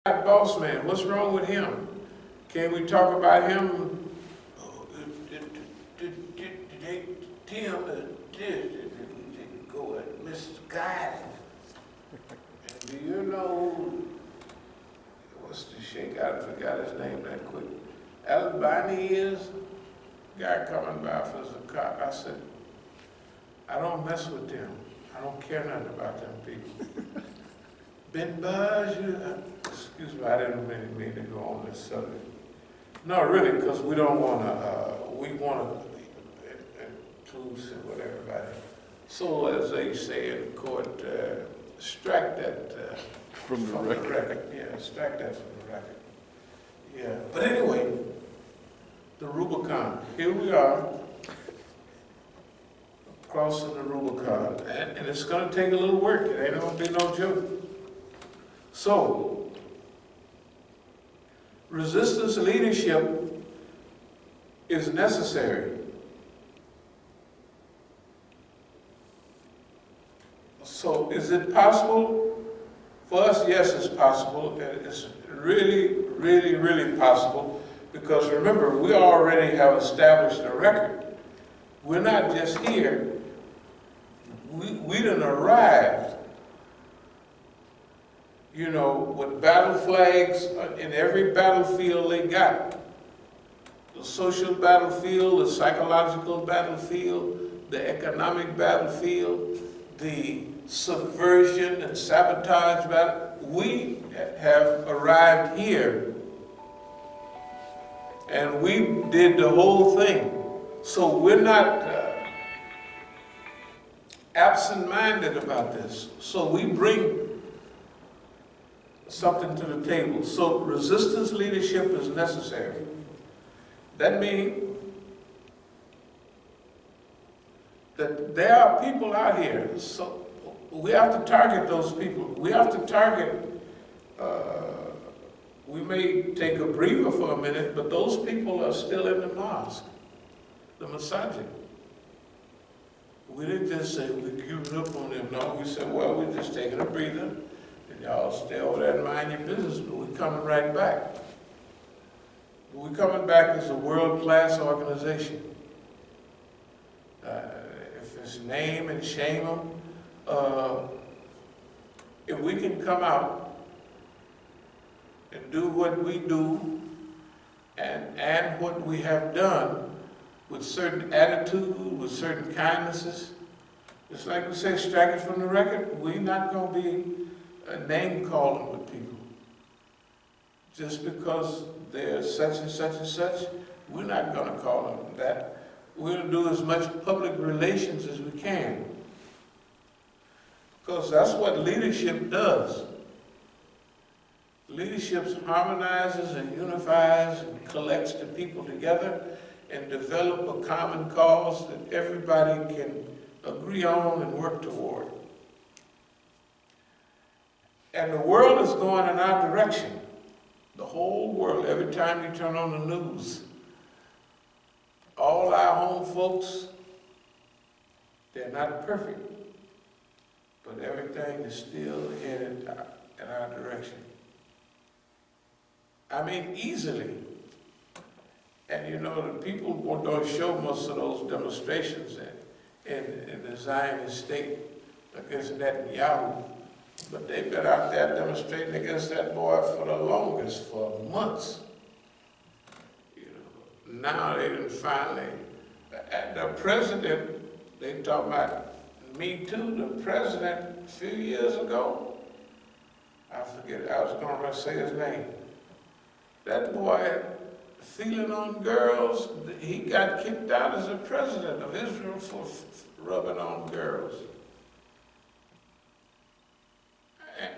boss man, what's wrong with him? Can we talk about him? Oh, they Tim did go and misguided. And do you know what's the sheikh? I forgot his name that quick. Albani is guy coming by for zakat. I said, I don't mess with them. I don't care nothing about them people. Ben Baj, excuse me, I didn't really mean to go on this subject. No, really, because we don't want to, we want to inclusive with everybody. So, as they say in court, strike that from the record. Yeah, strike that from the record. Yeah, but anyway, the Rubicon. Here we are, crossing the Rubicon, and it's going to take a little work. It ain't going to be no joke. So, resistance leadership is necessary. So, is it possible for us? Yes, it's possible. It's really, really, really possible, because remember, we already have established a record. We're not just here. We done arrived, you know, with battle flags in every battlefield they got. The social battlefield, the psychological battlefield, the economic battlefield, the subversion and sabotage battle. We have arrived here, and we did the whole thing. So we're not absent-minded about this. So we bring something to the table. So resistance leadership is necessary. That means that there are people out here, so we have to target those people. We have to target, we may take a breather for a minute, but those people are still in the mosque, the Masjid. We didn't just say we giving up on them. No, we said, well, we're just taking a breather, and y'all stay over there and mind your business, but we're coming right back. We're coming back as a world-class organization. If it's name and shame them, if we can come out and do what we do and what we have done with certain attitude, with certain kindnesses, it's like we say, strike it from the record. We're not going to be name calling with people. Just because they're such and such and such, we're not going to call them that. We're going to do as much public relations as we can. Because that's what leadership does. Leadership harmonizes and unifies and collects the people together and develop a common cause that everybody can agree on and work toward. And the world is going in our direction. The whole world, every time you turn on the news, all our home folks, they're not perfect, but everything is still headed in our direction. I mean, easily. And you know, the people don't show most of those demonstrations in the Zionist state against Netanyahu, but they've been out there demonstrating against that boy for the longest, for months. You know, now they didn't finally, the president, they talk about Me Too, the president a few years ago, I forget, I was going to say his name. That boy, feeling on girls, he got kicked out as a president of Israel for rubbing on girls.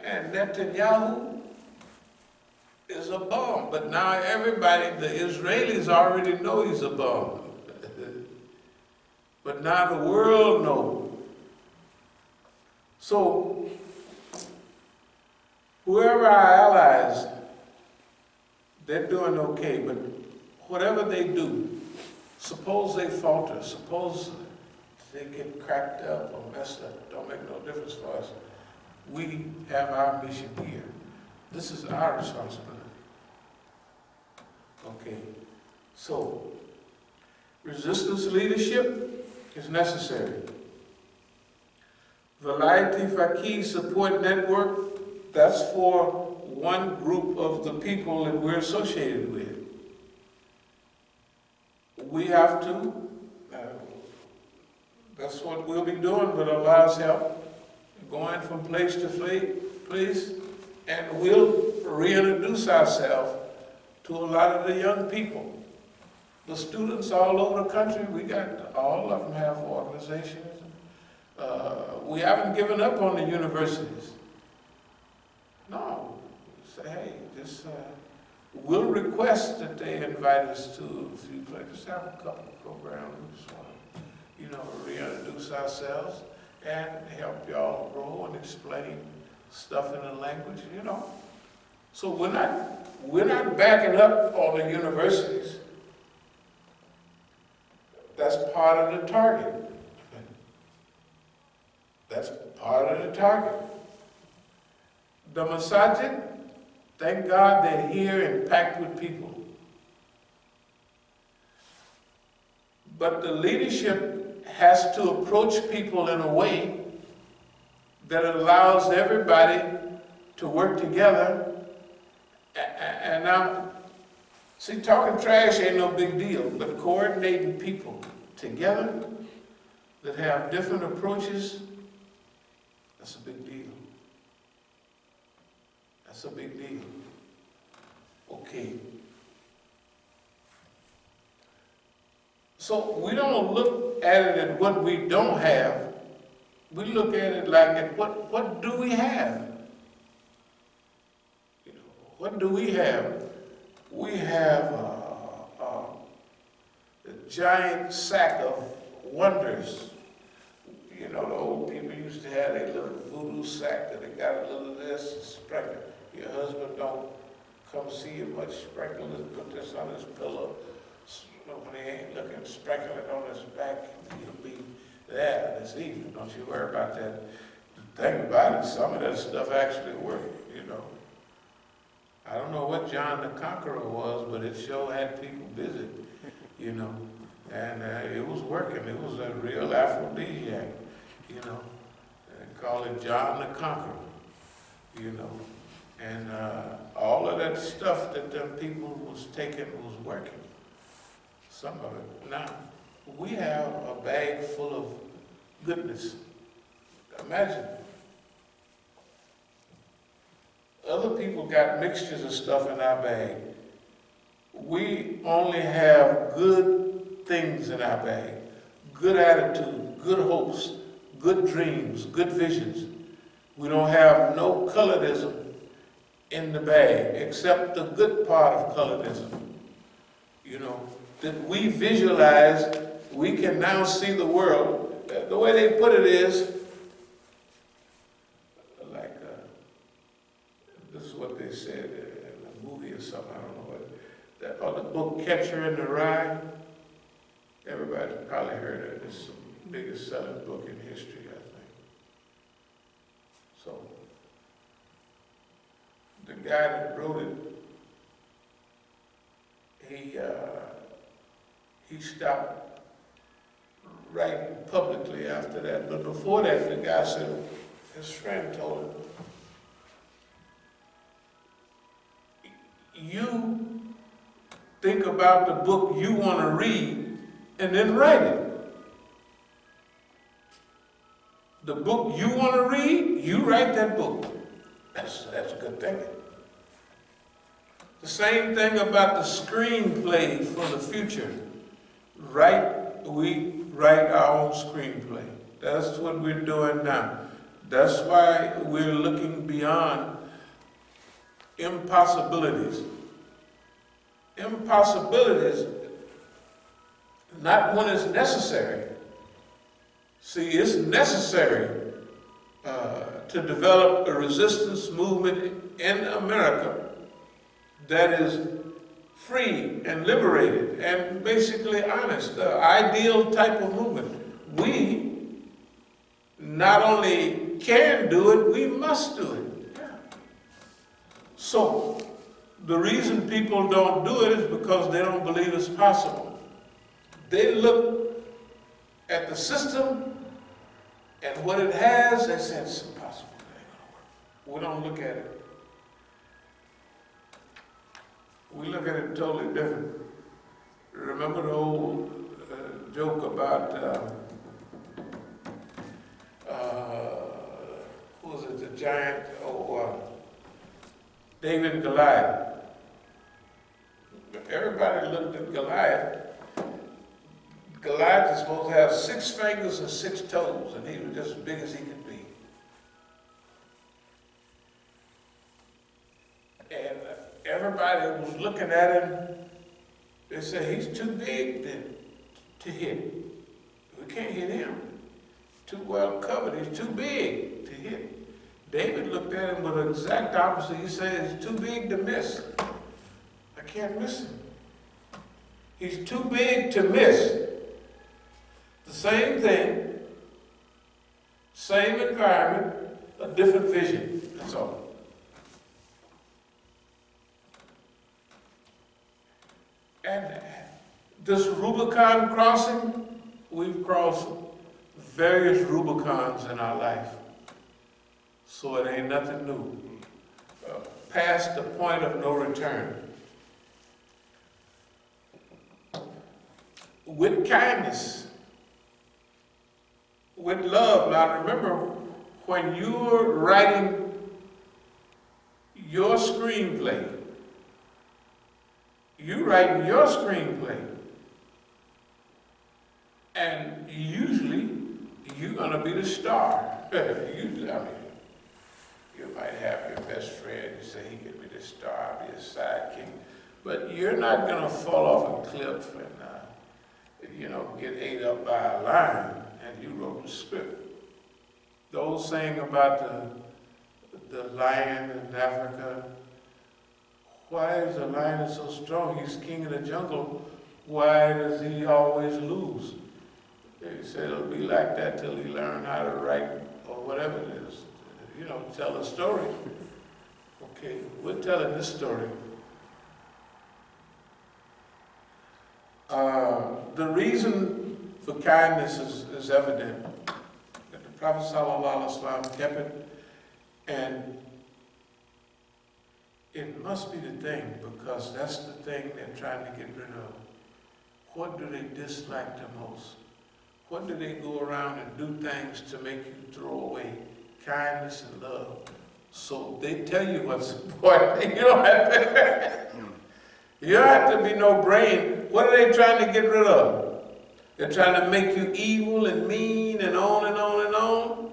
And Netanyahu is a bum, but now everybody, the Israelis already know he's a bum. But now the world knows. So, whoever our allies, they're doing okay, but whatever they do, suppose they falter, suppose they get cracked up or messed up, don't make no difference for us. We have our mission here. This is our responsibility. Okay, so resistance leadership is necessary. Variety Faqih Support Network, that's for one group of the people that we're associated with. We have to, that's what we'll be doing with Allah's help, going from place to place, and we'll reintroduce ourselves to a lot of the young people. The students all over the country, we got, all of them have organizations. We haven't given up on the universities. No, say, hey, just, we'll request that they invite us to a few places, just have a couple of programs. We just want to, reintroduce ourselves and help y'all grow and explain stuff in the language, So we're not backing up on the universities. That's part of the target. That's part of the target. The Masjid, thank God they're here and packed with people. But the leadership has to approach people in a way that allows everybody to work together. And now, see, talking trash ain't no big deal, but coordinating people together that have different approaches, that's a big deal. That's a big deal. Okay. So we don't look at it at what we don't have. We look at it like at what do we have? What do we have? We have a giant sack of wonders. The old people used to have their little voodoo sack that they got a little of this, sprinkle. Your husband don't come see you much, sprinkle this, put this on his pillow. When he ain't looking, sprinkle it on his back. He'll be there this evening. Don't you worry about that. The thing about it, some of that stuff actually worked, I don't know what John the Conqueror was, but it sure had people busy, and it was working. It was a real aphrodisiac, They call it John the Conqueror, and all of that stuff that them people was taking was working. Some of it. Now, we have a bag full of goodness. Imagine. Other people got mixtures of stuff in our bag. We only have good things in our bag. Good attitude, good hopes, good dreams, good visions. We don't have no colorism in the bag, except the good part of colorism. That we visualize, we can now see the world. The way they put it is, like, this is what they said in a movie or something, I don't know what, or the book Catcher in the Rye. Everybody's probably heard of it. It's the biggest selling book in history, I think. So, the guy that wrote it, he stopped writing publicly after that. But before that, the guy said, his friend told him, you think about the book you want to read and then write it. The book you want to read, you write that book. That's good thinking. The same thing about the screenplay for the future. We write our own screenplay. That's what we're doing now. That's why we're looking beyond impossibilities. Impossibilities, not when it's necessary. See, it's necessary to develop a resistance movement in America that is free and liberated and basically honest, the ideal type of movement. We not only can do it, we must do it. Yeah. So, the reason people don't do it is because they don't believe it's possible. They look at the system and what it has, they say it's impossible, it ain't gonna work. We don't look at it. We look at it totally different. Remember the old joke about, who was it, the giant, David and Goliath. Everybody looked at Goliath. Goliath is supposed to have 6 fingers and 6 toes, and he was just as big as he could be. And everybody was looking at him. They said, he's too big to hit. We can't hit him. Too well covered. He's too big to hit. David looked at him with the exact opposite. He said, he's too big to miss. I can't miss him. He's too big to miss. The same thing, same environment, a different vision. That's all. And this Rubicon crossing, we've crossed various Rubicons in our life. So it ain't nothing new. Past the point of no return. With kindness, with love. Now remember, when you're writing your screenplay, you're writing your screenplay. And usually, you're going to be the star. Usually, I mean, you might have your best friend, you say he could be the star, I'll be a sidekick. But you're not going to fall off a cliff and, get ate up by a lion, and you wrote the script. The old saying about the lion in Africa, why is the lion so strong? He's king of the jungle. Why does he always lose? They said it'll be like that till he learn how to write or whatever it is. Tell a story. Okay, we're telling this story. The reason for kindness is evident. That the Prophet ﷺ kept it, and it must be the thing, because that's the thing they're trying to get rid of. What do they dislike the most? What do they go around and do things to make you throw away? Kindness and love. So they tell you what's important. You don't have to be no brain. What are they trying to get rid of? They're trying to make you evil and mean and on and on and on.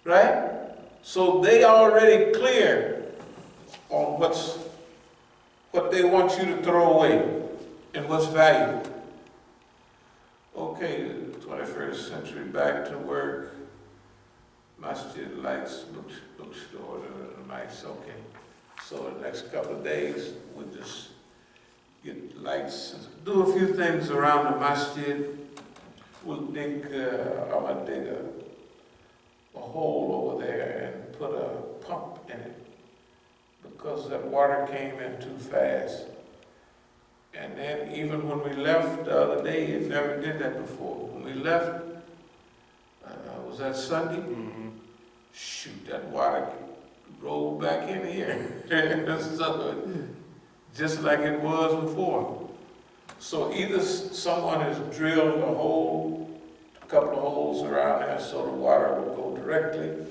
Right? So they already clear on what they want you to throw away and what's valuable. Okay, 21st century, back to work. Masjid, lights, bookstore, the lights, okay. So the next couple of days, we'll just get lights, do a few things around the masjid. We'll dig, I'm gonna dig a hole over there and put a pump in it, because that water came in too fast. And then even when we left the other day, it never did that before. When we left, was that Sunday? Mm-hmm. Shoot, that water rolled back in here. So, just like it was before. So either someone has drilled a hole, a couple of holes around there so the water will go directly,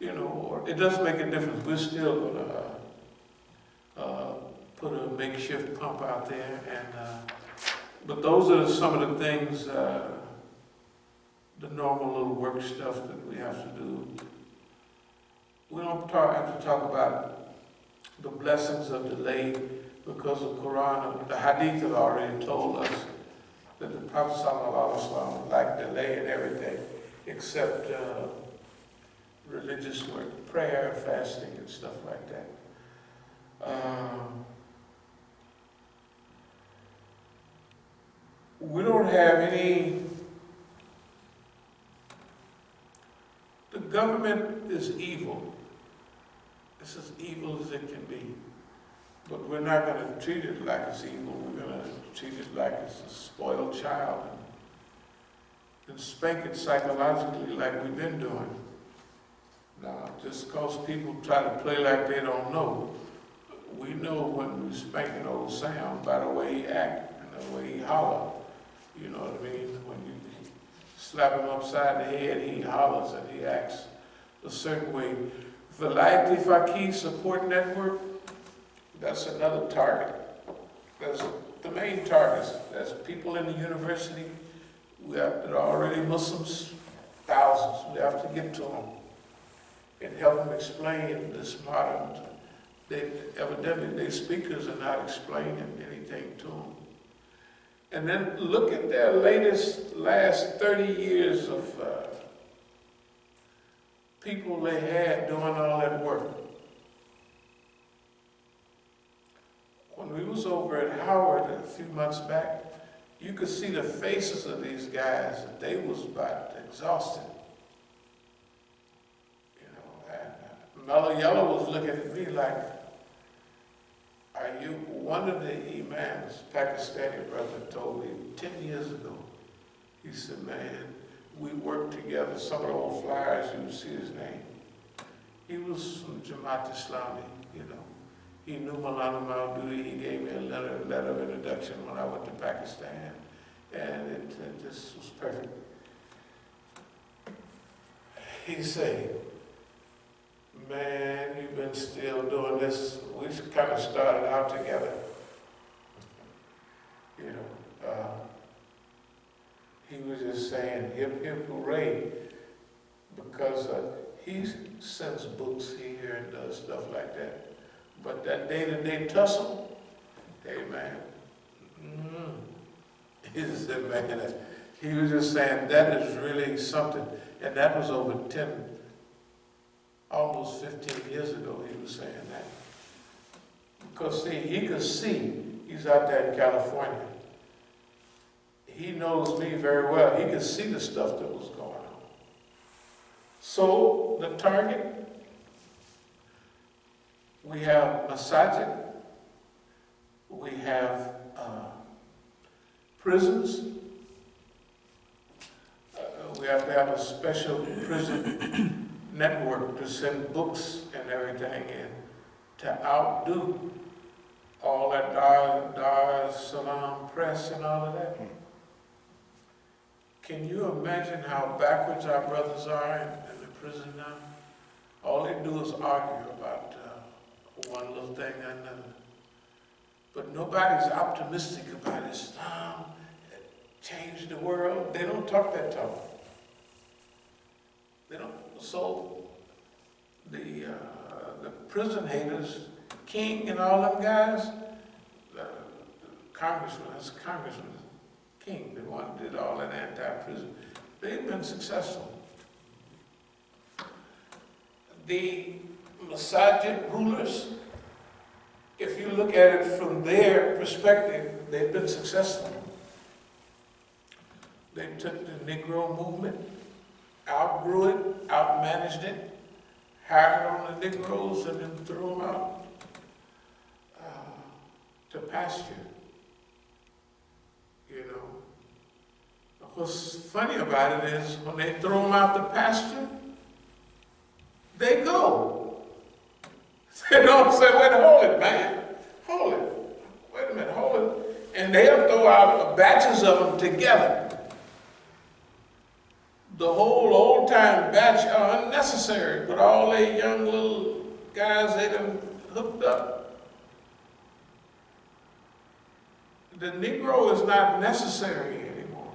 or it doesn't make a difference. We're still gonna put a makeshift pump out there, and but those are some of the things, the normal little work stuff that we have to do. We don't have to talk about the blessings of delay, because the Quran, the Hadith have already told us that the Prophet ﷺ liked delay in everything except religious work, prayer, fasting, and stuff like that. We don't have any. The government is evil. It's as evil as it can be. But we're not going to treat it like it's evil. We're going to treat it like it's a spoiled child and spank it psychologically like we've been doing. Now, just because people try to play like they don't know, we know when we spank an old Sam by the way he act and the way he holler. You know what I mean? When you slap him upside the head, he hollers and he acts a certain way. The al-Faqih support network, that's another target. That's the main targets. That's people in the university. They're already Muslims, thousands. We have to get to them and help them explain this modern. Evidently, their speakers are not explaining anything to them. And then look at their last 30 years of people they had doing all that work. When we was over at Howard a few months back, you could see the faces of these guys, and they was about exhausted. You know, and Mellow Yellow was looking at me like, are you one of the Imams, Pakistani brother, told me 10 years ago. He said, man, we worked together. Some of the old flyers, you would see his name. He was from Jamaat Islami, you know. He knew Maulana Maududi. He gave me a letter of introduction when I went to Pakistan. And it just was perfect. He said, man, you've been still doing this. We kind of started out together. You know, he was just saying, hip, hip, hooray, because he sends books here and does stuff like that. But that day-to-day tussle, hey, man, he said, man, he was just saying, that is really something. And that was over 10, almost 15 years ago, he was saying that. Because, see, he could see, he's out there in California. He knows me very well. He could see the stuff that was going on. So, the target, we have Masjid, we have prisons. We have to have a special prison network to send books and everything in to outdo all that Dar Salam press and all of that. Can you imagine how backwards our brothers are in the prison now? All they do is argue about one little thing or another. But nobody's optimistic about Islam, change the world. They don't talk that talk. They don't. So the prison haters, King and all them guys, the Congressman King, the one that did all that anti-prison, they've been successful. The Masjid rulers, if you look at it from their perspective, they've been successful. They took the Negro movement, outgrew it, outmanaged it, hired on the Negroes, and then threw them out to pasture. You know, what's funny about it is when they throw them out to pasture, they go. They don't say, wait, hold it, man. Hold it. Wait a minute, hold it. And they'll throw out batches of them together. The whole old-time batch are unnecessary, but all they young little guys, they done hooked up. The Negro is not necessary anymore.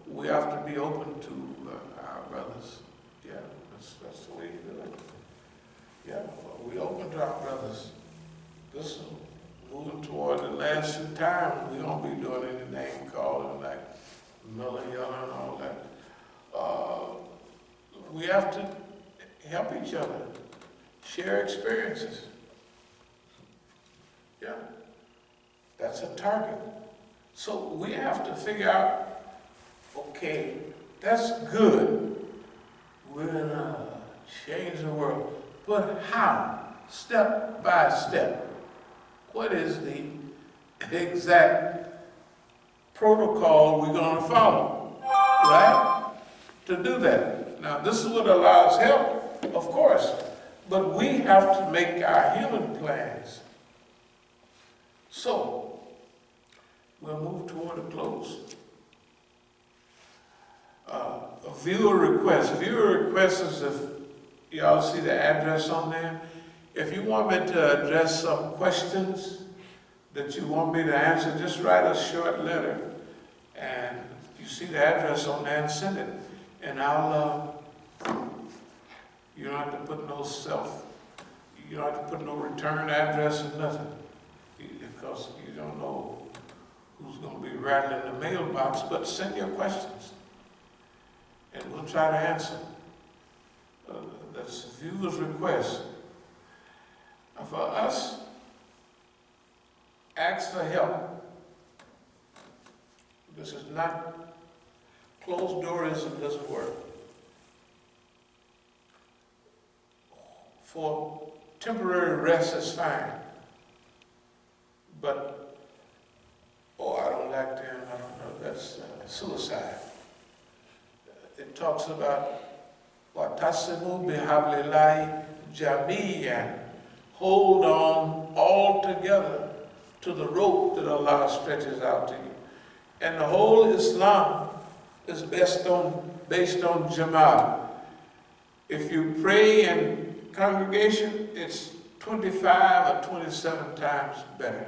We have to be open to our brothers. Yeah, that's the way you do it. Yeah, we open to our brothers. This is moving toward the last few times. We don't be doing any name calling like Miller Yellow and all that. We have to help each other, share experiences. Yeah, that's a target. So we have to figure out, okay, that's good. We're gonna change the world. But how? Step by step. What is the exact protocol we're going to follow, right? To do that. Now, this is what allows help, of course, but we have to make our healing plans. So, we'll move toward a close. A viewer request. Viewer request is if y'all see the address on there. If you want me to address some questions that you want me to answer, just write a short letter. And you see the address on there and send it. And I'll, you don't have to put you don't have to put no return address or nothing. Because you don't know who's going to be rattling the mailbox, but send your questions. And we'll try to answer. That's a viewer's request. For us, ask for help. This is not, closed doorism doesn't work. For temporary rest is fine. But, I don't like them, I don't know, that's suicide. It talks about وَتَصِمُوا بِحَبْلِ اللَّهِ جَمِيعًا. Hold on all together to the rope that Allah stretches out to you. And the whole Islam is based on Jama'ah. If you pray in congregation, it's 25 or 27 times better.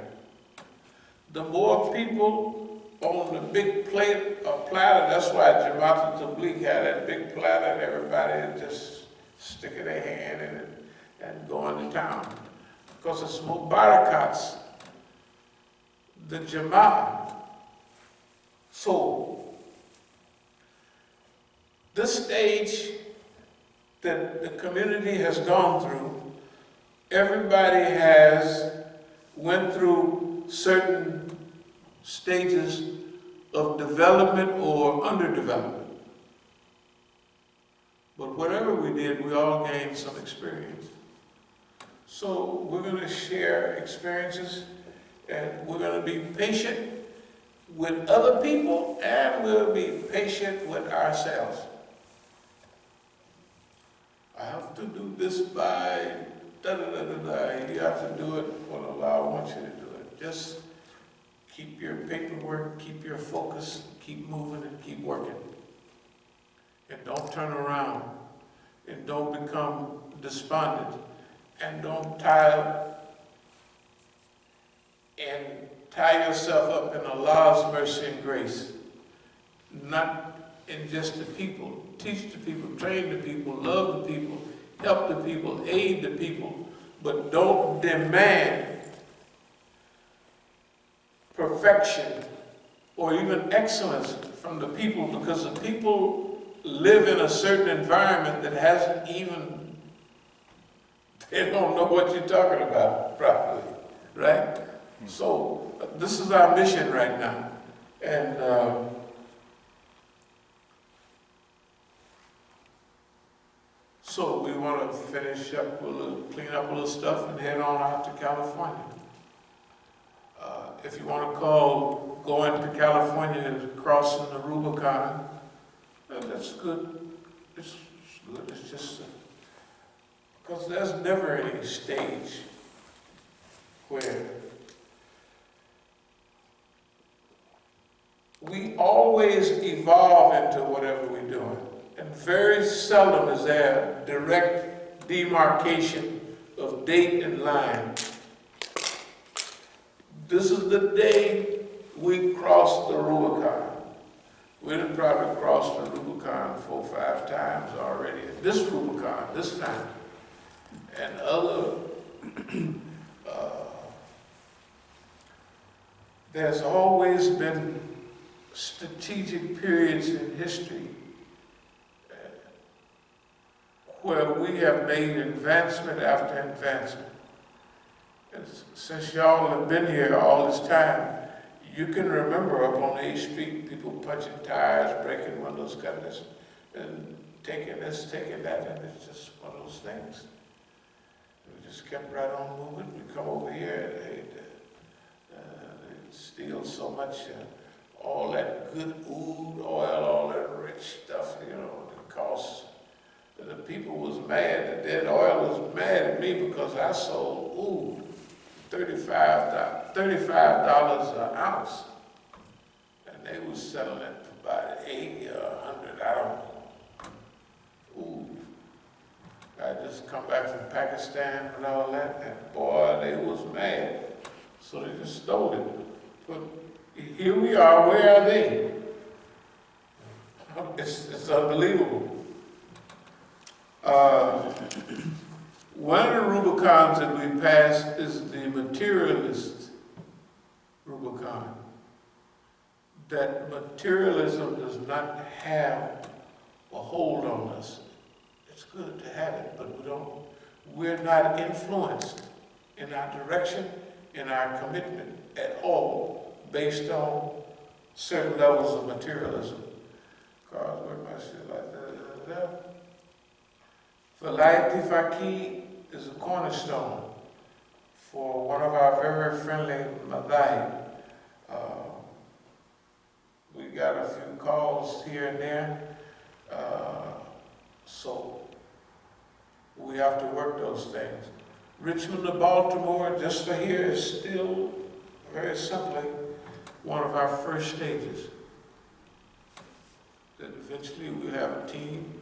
The more people on the big plate or platter, that's why Jama'at al-Tabligh had that big platter and everybody just sticking their hand in it and going to town. Because it's more barakats, the Jama'ah. So, this stage that the community has gone through, everybody has went through certain stages of development or underdevelopment. But whatever we did, we all gained some experience. So we're going to share experiences, and we're going to be patient with other people, and we'll be patient with ourselves. I have to do this by da-da-da-da-da. You have to do it when Allah wants you to do it. Just keep your paperwork, keep your focus, keep moving and keep working. And don't turn around, and don't become despondent, and don't tie yourself up in Allah's mercy and grace. Not in just the people. Teach the people, train the people, love the people, help the people, aid the people, but don't demand perfection or even excellence from the people, because the people live in a certain environment that hasn't even, they don't know what you're talking about properly, right? So this is our mission right now. And so we want to finish up, clean up a little stuff and head on out to California. If you want to call going to California crossing the Rubicon, that's good. It's good. It's just because there's never any stage where we always evolve into whatever we're doing. And very seldom is there direct demarcation of date and line. This is the day we crossed the Rubicon. We done probably crossed the Rubicon 4 or 5 times already. This Rubicon, this time. And other, there's always been strategic periods in history where we have made advancement after advancement. And since y'all have been here all this time, you can remember up on 8th Street, people punching tires, breaking windows, cutting this, and taking this, taking that, and it's just one of those things. just kept right on moving. We come over here, they steal so much, all that good oud oil, all that rich stuff, you know, that costs. The people was mad, the dead oil was mad at me because I sold oud, $35 an ounce. And they was selling it for about 80 or 100, I don't know. Oud. I just come back from Pakistan and all that, and boy, they was mad. So they just stole it. But here we are, where are they? It's unbelievable. One of the Rubicons that we passed is the materialist Rubicon. That materialism does not have a hold on us. It's good to have it, but we're not influenced in our direction, in our commitment at all, based on certain levels of materialism. Because where my shit like that. al-Faqih is a cornerstone for one of our very friendly madhahib. We got a few calls here and there, so we have to work those things. Richmond to Baltimore, just for here, is still very simply one of our first stages. That eventually we have a team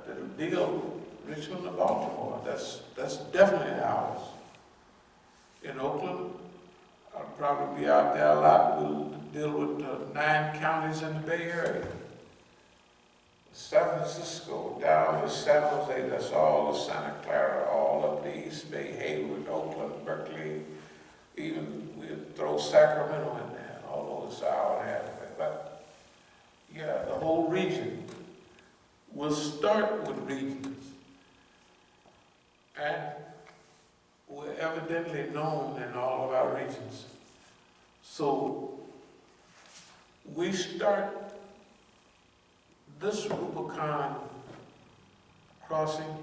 that'll deal Richmond to Baltimore. That's definitely ours. In Oakland, I'll probably be out there a lot. We'll deal with 9 counties in the Bay Area. San Francisco, down to San Jose, that's all of Santa Clara, all of the East Bay, Hayward, Oakland, Berkeley, even we'll throw Sacramento in there, although it's an hour and a half away. But yeah, the whole region. We'll start with regions. And we're evidently known in all of our regions. So we start this Rubicon crossing,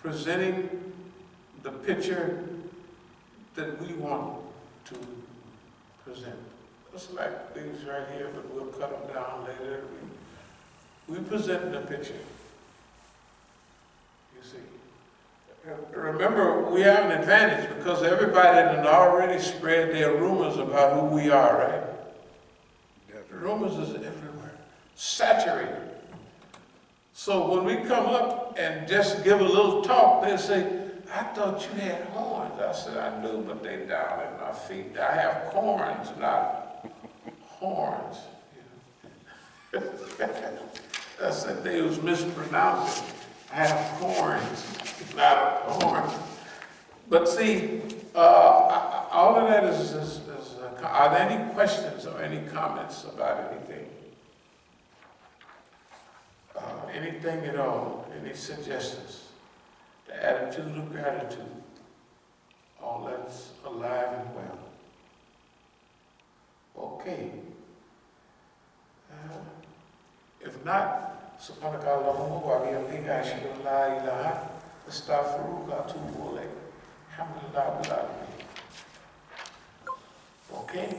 presenting the picture that we want to present. It's like these right here, but we'll cut them down later. We present the picture, you see. Remember, we have an advantage because everybody had already spread their rumors about who we are, right? Rumors is everywhere, saturated. So when we come up and just give a little talk, they'll say, I thought you had horns. I said, I do, but they down at my feet. I have corns, not horns. I said they was mispronouncing. I have corns, not horns. But see, all of that is are there any questions or any comments about anything? Anything at all? Any suggestions? The attitude of gratitude. All that's alive and well. Okay. If not, subhanakallahumma wa bihamdika ashhadu an la ilaha astaghfiruka wa atubu ilayk. Alhamdulillah bil alamin. Okay?